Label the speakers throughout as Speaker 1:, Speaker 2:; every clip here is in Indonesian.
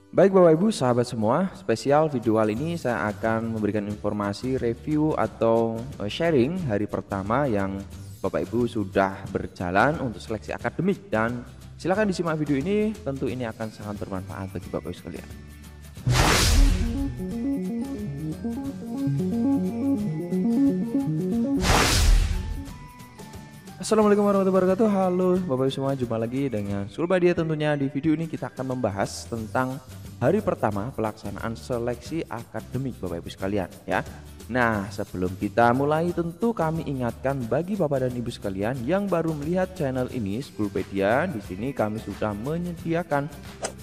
Speaker 1: Baik Bapak Ibu sahabat semua, spesial video kali ini saya akan memberikan informasi review atau sharing hari pertama yang Bapak Ibu sudah berjalan untuk seleksi akademik, dan silakan disimak video ini, tentu ini akan sangat bermanfaat bagi Bapak Ibu sekalian. Assalamualaikum warahmatullahi wabarakatuh. Halo Bapak Ibu semua, jumpa lagi dengan Sulbadia. Tentunya di video ini kita akan membahas tentang hari pertama pelaksanaan seleksi akademik Bapak Ibu sekalian ya. Nah, sebelum kita mulai tentu kami ingatkan bagi Bapak dan Ibu sekalian yang baru melihat channel ini Sulbadia, di sini kami sudah menyediakan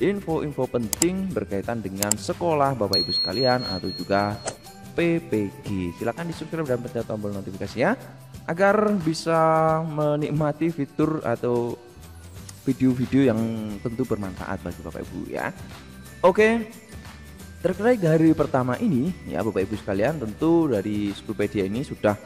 Speaker 1: info-info penting berkaitan dengan sekolah Bapak Ibu sekalian atau juga PPG. Silahkan di-subscribe dan pencet tombol notifikasinya agar bisa menikmati fitur atau video-video yang tentu bermanfaat bagi Bapak Ibu ya. Oke, terkait hari pertama ini ya Bapak Ibu sekalian, tentu dari Sulbadia ini sudah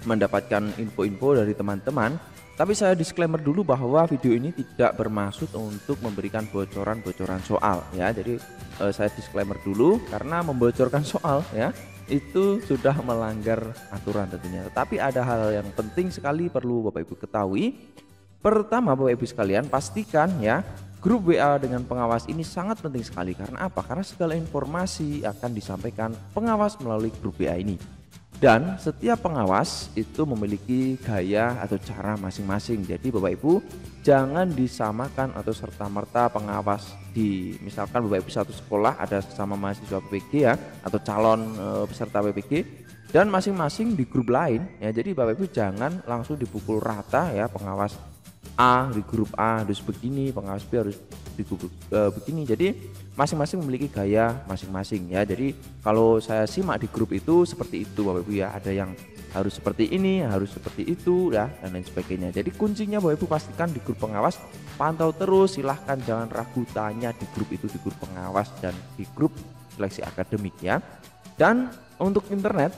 Speaker 1: mendapatkan info-info dari teman-teman. Tapi saya disclaimer dulu bahwa video ini tidak bermaksud untuk memberikan bocoran-bocoran soal ya. Jadi saya disclaimer dulu karena membocorkan soal ya itu sudah melanggar aturan tentunya. Tetapi ada hal yang penting sekali perlu Bapak Ibu ketahui. Pertama Bapak Ibu sekalian, pastikan ya grup WA dengan pengawas ini sangat penting sekali. Karena apa? Karena segala informasi akan disampaikan pengawas melalui grup WA ini. Dan setiap pengawas itu memiliki gaya atau cara masing-masing. Jadi Bapak Ibu jangan disamakan atau serta-merta pengawas di, misalkan Bapak Ibu satu sekolah ada sesama mahasiswa PPG ya atau calon peserta PPG, dan masing-masing di grup lain ya. Jadi Bapak Ibu jangan langsung dipukul rata ya, pengawas A di grup A harus begini, pengawas B harus di grup begini. Jadi masing-masing memiliki gaya masing-masing ya. Jadi kalau saya simak di grup itu seperti itu Bapak Ibu ya, ada yang harus seperti ini, harus seperti itu ya, dan lain sebagainya. Jadi kuncinya Bapak Ibu pastikan di grup pengawas, pantau terus, silahkan jangan ragu tanya di grup itu, di grup pengawas dan di grup seleksi akademik ya. Dan untuk internet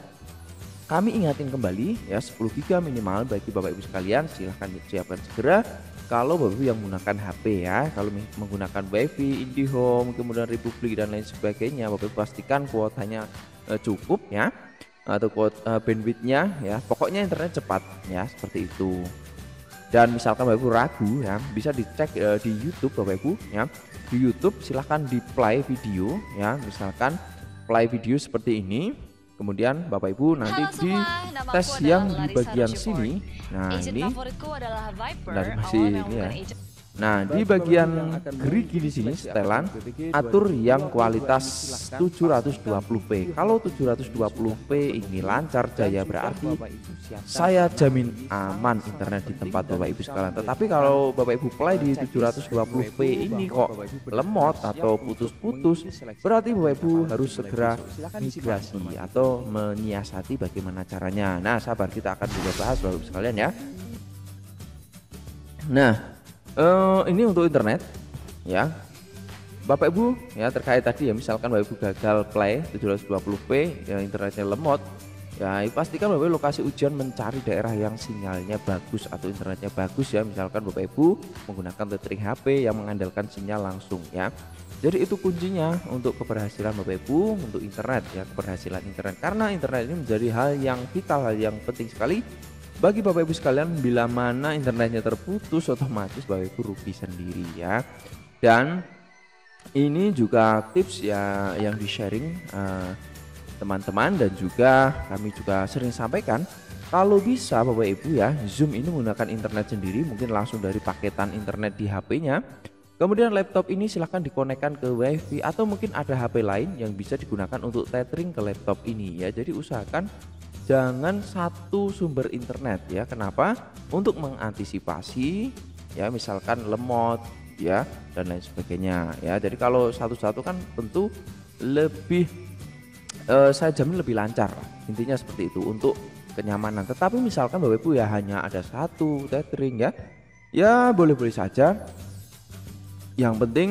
Speaker 1: kami ingatin kembali ya, 10 GB minimal bagi Bapak Ibu sekalian, silahkan disiapkan segera. Kalau Bapak Ibu yang menggunakan HP ya, kalau menggunakan WiFi, IndiHome, kemudian Republik dan lain sebagainya, Bapak Ibu pastikan kuotanya cukup ya, atau kuota bandwidthnya ya, pokoknya internet cepat ya, seperti itu. Dan misalkan Bapak Ibu ragu ya, bisa dicek di YouTube Bapak Ibu ya. Di YouTube silahkan di play video ya, misalkan play video seperti ini. Kemudian Bapak Ibu nanti di tes yang di bagian sini. Nah ini dari masih ini ya. Nah di bagian gerigi di sini setelan atur yang kualitas 720p. Kalau 720p ini lancar jaya, berarti saya jamin aman internet di tempat Bapak Ibu sekalian. Tetapi kalau Bapak Ibu play di 720p ini kok lemot atau putus-putus, berarti Bapak Ibu harus segera migrasi atau menyiasati bagaimana caranya. Nah sabar, kita akan juga bahas Bapak Ibu sekalian ya. Nah ini untuk internet ya Bapak Ibu ya, terkait tadi ya, misalkan Bapak Ibu gagal play 720p ya, internetnya lemot ya, pastikan Bapak Ibu lokasi ujian mencari daerah yang sinyalnya bagus atau internetnya bagus ya. Misalkan Bapak Ibu menggunakan tethering HP yang mengandalkan sinyal langsung ya. Jadi itu kuncinya untuk keberhasilan Bapak Ibu untuk internet ya, keberhasilan internet, karena internet ini menjadi hal yang vital, hal yang penting sekali bagi Bapak Ibu sekalian. Bila mana internetnya terputus, otomatis Bapak Ibu rugi sendiri ya. Dan ini juga tips ya yang di sharing teman-teman, dan juga kami juga sering sampaikan, kalau bisa Bapak Ibu ya, Zoom ini menggunakan internet sendiri, mungkin langsung dari paketan internet di HP-nya. Kemudian laptop ini silahkan dikonekkan ke WiFi, atau mungkin ada HP lain yang bisa digunakan untuk tethering ke laptop ini ya. Jadi usahakan jangan satu sumber internet ya. Kenapa? Untuk mengantisipasi ya, misalkan lemot ya dan lain sebagainya ya. Jadi kalau satu-satu kan tentu lebih saya jamin lebih lancar, intinya seperti itu untuk kenyamanan. Tetapi misalkan Bapak Ibu ya hanya ada satu tethering ya, ya boleh-boleh saja. Yang penting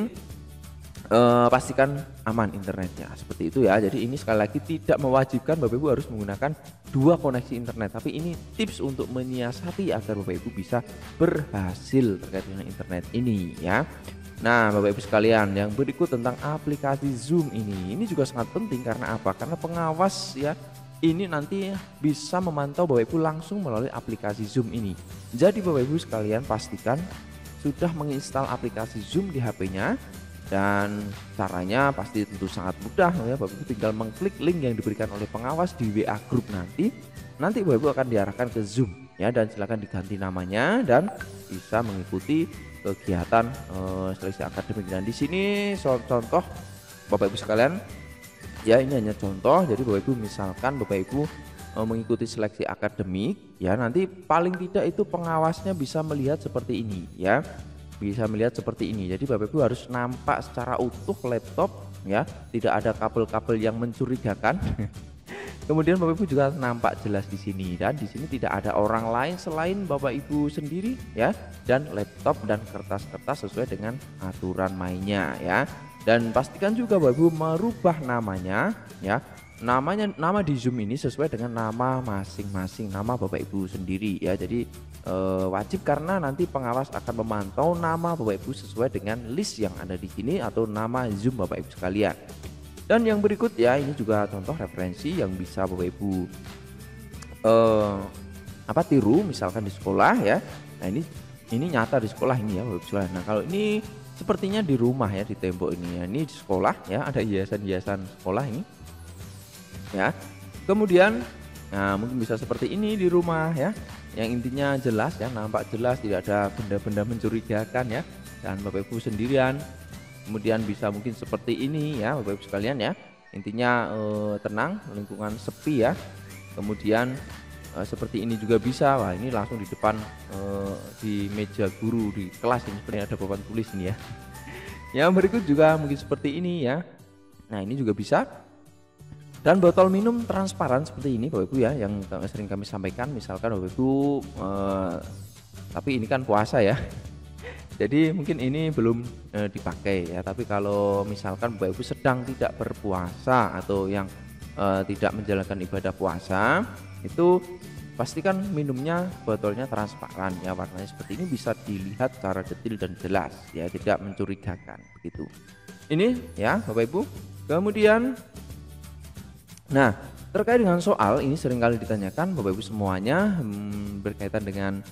Speaker 1: pastikan aman internetnya, seperti itu ya. Jadi ini sekali lagi tidak mewajibkan Bapak Ibu harus menggunakan dua koneksi internet, tapi ini tips untuk menyiasati agar Bapak Ibu bisa berhasil terkait dengan internet ini ya. Nah, Bapak Ibu sekalian, yang berikut tentang aplikasi Zoom ini juga sangat penting karena apa? Karena pengawas ya ini nanti bisa memantau Bapak Ibu langsung melalui aplikasi Zoom ini. Jadi Bapak Ibu sekalian pastikan sudah menginstal aplikasi Zoom di HP-nya, dan caranya pasti tentu sangat mudah ya. Bapak Ibu tinggal mengklik link yang diberikan oleh pengawas di WA Group nanti Bapak Ibu akan diarahkan ke Zoom ya, dan silakan diganti namanya dan bisa mengikuti kegiatan seleksi akademik. Dan di sini contoh Bapak Ibu sekalian ya, ini hanya contoh. Jadi Bapak Ibu misalkan Bapak Ibu mengikuti seleksi akademik ya, nanti paling tidak itu pengawasnya bisa melihat seperti ini ya, bisa melihat seperti ini. Jadi Bapak Ibu harus nampak secara utuh laptop ya, tidak ada kabel-kabel yang mencurigakan. Kemudian Bapak Ibu juga nampak jelas di sini, dan di sini tidak ada orang lain selain Bapak Ibu sendiri ya, dan laptop dan kertas-kertas sesuai dengan aturan mainnya ya. Dan pastikan juga Bapak Ibu merubah namanya ya. Nama di Zoom ini sesuai dengan nama masing-masing, nama Bapak Ibu sendiri ya. Jadi wajib, karena nanti pengawas akan memantau nama Bapak Ibu sesuai dengan list yang ada di sini atau nama Zoom Bapak Ibu sekalian. Dan yang berikut ya, ini juga contoh referensi yang bisa Bapak Ibu tiru misalkan di sekolah ya. Nah, ini nyata di sekolah ini ya Bapak Ibu sekalian. Nah, kalau ini sepertinya di rumah ya, di tembok ini ya. Ini di sekolah ya, ada hiasan-hiasan sekolah ini ya. Kemudian nah mungkin bisa seperti ini di rumah ya, yang intinya jelas ya, nampak jelas, tidak ada benda-benda mencurigakan ya, dan Bapak Ibu sendirian. Kemudian bisa mungkin seperti ini ya Bapak Ibu sekalian ya, intinya tenang, lingkungan sepi ya. Kemudian seperti ini juga bisa. Wah, ini langsung di depan di meja guru di kelas ini, sepertinya ada papan tulis ini ya. Yang berikut juga mungkin seperti ini ya. Nah, ini juga bisa. Dan botol minum transparan seperti ini Bapak Ibu ya, yang sering kami sampaikan. Misalkan Bapak Ibu tapi ini kan puasa ya, jadi mungkin ini belum dipakai ya. Tapi kalau misalkan Bapak Ibu sedang tidak berpuasa atau yang tidak menjalankan ibadah puasa, itu pastikan minumnya botolnya transparan ya, warnanya seperti ini, bisa dilihat secara detail dan jelas ya, tidak mencurigakan begitu. Ini ya Bapak Ibu. Kemudian nah, terkait dengan soal ini seringkali ditanyakan Bapak Ibu semuanya berkaitan dengan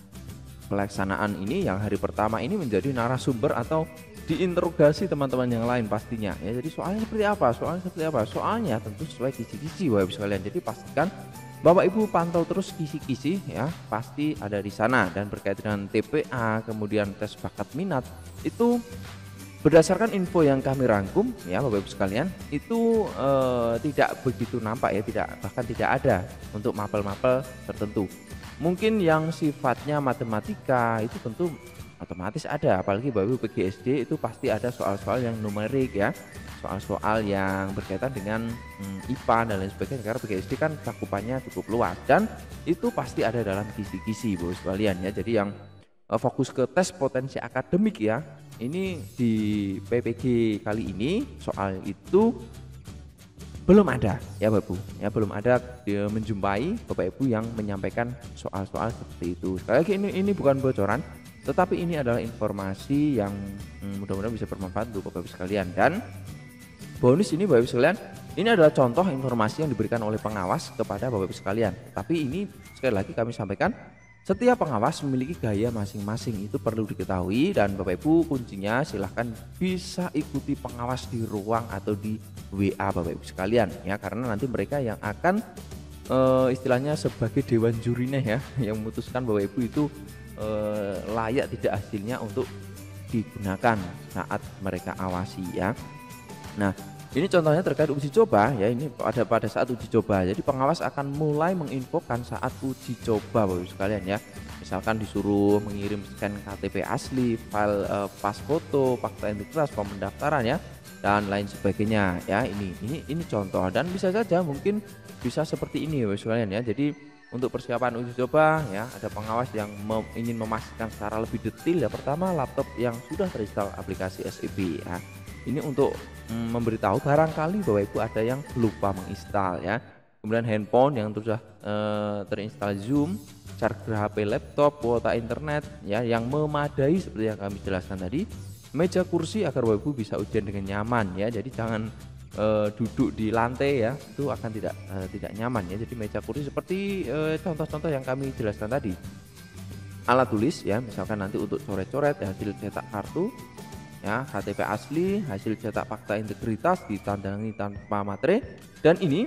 Speaker 1: pelaksanaan ini, yang hari pertama ini menjadi narasumber atau diinterogasi teman-teman yang lain pastinya ya. Jadi soalnya seperti apa? Soalnya tentu sesuai kisi-kisi Bapak Ibu sekalian. Jadi pastikan Bapak Ibu pantau terus kisi-kisi ya, pasti ada di sana. Dan berkaitan dengan TPA, kemudian tes bakat minat, itu berdasarkan info yang kami rangkum ya Bapak Ibu sekalian, itu tidak begitu nampak ya, bahkan tidak ada untuk mapel-mapel tertentu. Mungkin yang sifatnya matematika itu tentu otomatis ada, apalagi Bapak Ibu PGSD itu pasti ada soal-soal yang numerik ya, soal-soal yang berkaitan dengan IPA dan lain sebagainya, karena PGSD kan cakupannya cukup luas, dan itu pasti ada dalam kisi-kisi Bapak Ibu sekalian ya. Jadi yang fokus ke tes potensi akademik ya, ini di PPG kali ini soal itu belum ada ya Bapak Ibu ya, belum ada menjumpai Bapak Ibu yang menyampaikan soal-soal seperti itu. Sekali lagi ini bukan bocoran, tetapi ini adalah informasi yang mudah-mudahan bisa bermanfaat untuk Bapak Ibu sekalian. Dan bonus ini Bapak Ibu sekalian, ini adalah contoh informasi yang diberikan oleh pengawas kepada Bapak Ibu sekalian. Tapi ini sekali lagi kami sampaikan, setiap pengawas memiliki gaya masing-masing, itu perlu diketahui. Dan Bapak Ibu kuncinya silahkan bisa ikuti pengawas di ruang atau di WA Bapak Ibu sekalian ya, karena nanti mereka yang akan istilahnya sebagai dewan jurinya ya, yang memutuskan Bapak Ibu itu layak tidak hasilnya untuk digunakan saat mereka awasi ya. Nah, ini contohnya terkait uji coba ya, ini pada saat uji coba. Jadi pengawas akan mulai menginfokan saat uji coba Bapak Ibu sekalian ya. Misalkan disuruh mengirim scan KTP asli, file pas foto, fakta integritas, form pendaftaran ya, dan lain sebagainya ya. Ini contoh, dan bisa saja mungkin bisa seperti ini Bapak Ibu sekalian ya. Jadi untuk persiapan uji coba ya, ada pengawas yang ingin memastikan secara lebih detail ya. Pertama, laptop yang sudah terinstall aplikasi SIP ya. Ini untuk memberitahu barangkali Bapak Ibu ada yang lupa menginstal ya. Kemudian handphone yang sudah terinstall Zoom, charger HP laptop, kuota internet ya yang memadai seperti yang kami jelaskan tadi. meja kursi agar Bapak Ibu bisa ujian dengan nyaman ya. Jadi jangan duduk di lantai ya, itu akan tidak nyaman ya. Jadi meja kursi seperti contoh-contoh yang kami jelaskan tadi. Alat tulis ya, misalkan nanti untuk coret-coret hasil cetak kartu ya, KTP asli, hasil cetak fakta integritas ditandangi tanpa materai. Dan ini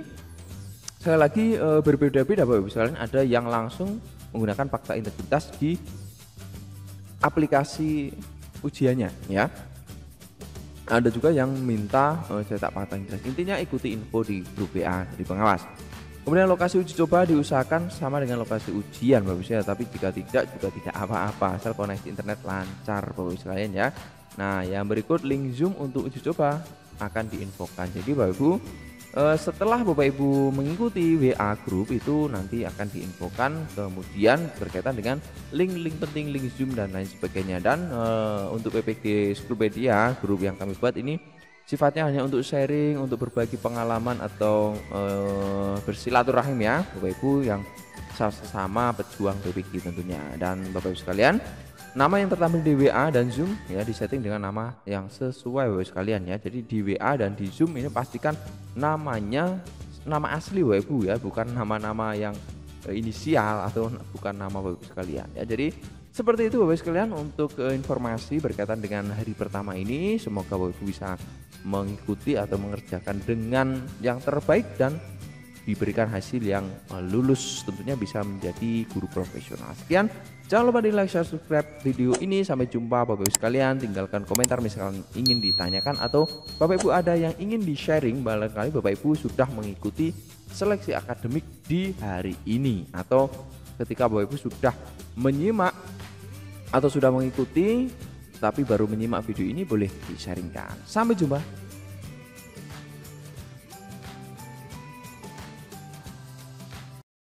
Speaker 1: sekali lagi berbeda-beda Bapak Ibu sekalian, ada yang langsung menggunakan fakta integritas di aplikasi ujiannya ya. Ada juga yang minta cetak fakta integritas. Intinya ikuti info di grup WA dari pengawas. Kemudian lokasi uji coba diusahakan sama dengan lokasi ujian Bapak Ibu, tapi jika tidak juga tidak apa-apa asal koneksi internet lancar Bapak Ibu sekalian ya. Nah, yang berikut link Zoom untuk uji coba akan diinfokan. Jadi Bapak Ibu, setelah Bapak Ibu mengikuti WA grup itu nanti akan diinfokan, kemudian berkaitan dengan link-link penting, link Zoom dan lain sebagainya. Dan untuk PPG Schoolpedia grup yang kami buat ini sifatnya hanya untuk sharing, untuk berbagi pengalaman atau bersilaturahim ya Bapak Ibu yang sama pejuang PPG tentunya. Dan Bapak Ibu sekalian, nama yang tertampil di WA dan Zoom ya disetting dengan nama yang sesuai Bapak Ibu sekalian ya. Jadi di WA dan di Zoom ini pastikan namanya nama asli Bapak Ibu ya, bukan nama-nama yang inisial atau bukan nama Bapak Ibu sekalian ya. Jadi seperti itu Bapak Ibu sekalian untuk informasi berkaitan dengan hari pertama ini. Semoga Bapak Ibu bisa mengikuti atau mengerjakan dengan yang terbaik dan diberikan hasil yang lulus, tentunya bisa menjadi guru profesional. Sekian, jangan lupa di like, share, subscribe video ini. Sampai jumpa Bapak Ibu sekalian. Tinggalkan komentar misalkan ingin ditanyakan atau Bapak Ibu ada yang ingin di sharing, barangkali Bapak Ibu sudah mengikuti seleksi akademik di hari ini, atau ketika Bapak Ibu sudah menyimak atau sudah mengikuti tapi baru menyimak video ini, boleh di-sharingkan. Sampai jumpa.